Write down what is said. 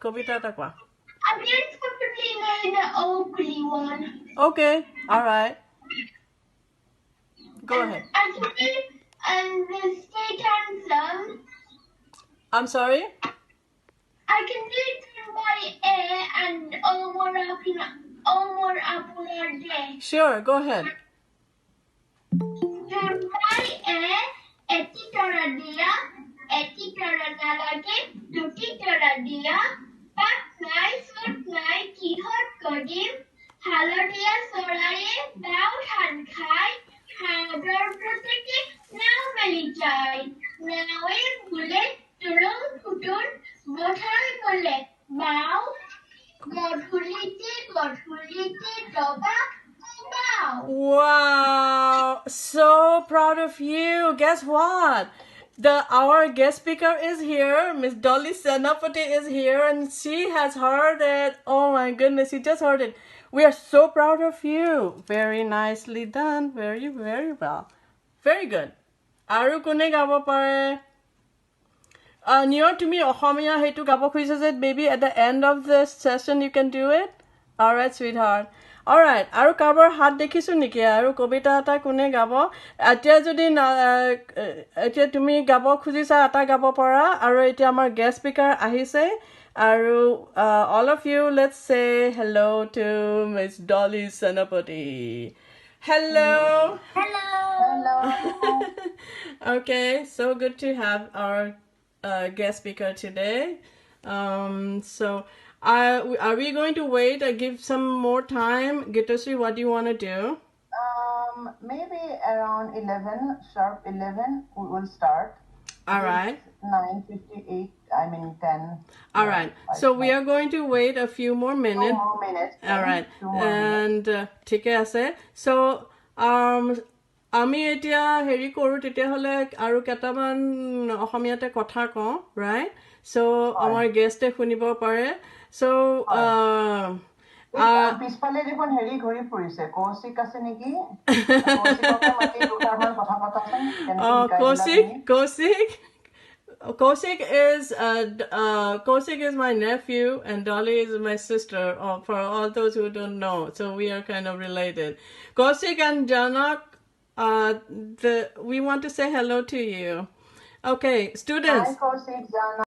কবিতা এটা কোৱা I'm just putting the Oakley one. Okay, all right. Go ahead. And the state anthem. I'm sorry? I can do it by A and Omar Apuna Day. Sure, go ahead. By A, Eti Tora Dia, Eti Tora Nalage, Tuti Tora Dia, Pat Nai, Sut Nai, Kihot Kodim, Halodia Soraye, Bow Han Kai, Hagar Proteke, now Melichai, now a bullet, Turun Putun, Botan Bullet, Bow, Godhulite, Doba, Bow. Wow, so proud of you. Guess what? Our guest speaker is here. Miss Dolly Senapati is here, and she has heard it. Oh my goodness, she just heard it. We are so proud of you. Very nicely done. Very, very well. Very good. Aru kone gabo pare? Near to me, Ohamiya hetu gabo khujise je baby at the end of this session you can do it. All right, sweetheart. All right, আৰু কাৰোবাৰ হাত দেখিছো নেকি আৰু কবিতা এটা কোনে গাব এতিয়া যদি এতিয়া তুমি গাব খুজিছা এটা গাব পৰা আৰু এতিয়া আমাৰ গেষ্ট স্পিকাৰ আহিছে আৰু all of you let's say hello to Miss Dolly Senapati. Hello. Hello. Okay, so good to have our guest speaker today. So are we going to wait or give some more time? Gitosri, what do you want to do? Maybe around 11, sharp 11, we will start. All right. 9:58, I mean 10. All right. So we are going to wait a few more minutes. 2 more minutes. All right. And ঠিকে আছে. So আমি এতিয়া হেৰি কৰোঁ তেতিয়াহ'লে আৰু কেইটামান অসমীয়াতে কথা কওঁ right? So আমাৰ গেষ্টে শুনিব পাৰে. So পিছফালে দেখোন হেৰি ঘূৰি ফুৰিছে কৌশিক আছে নেকি কৌশিককে মাতি দুটামান কথা পাতাচোন Kosik is my nephew and Dolly is my sister. For all those who don't know, so we are kind of related. Kosik and Janak, we want to say hello to you. Okay, students. Hi, Kosik, Janak.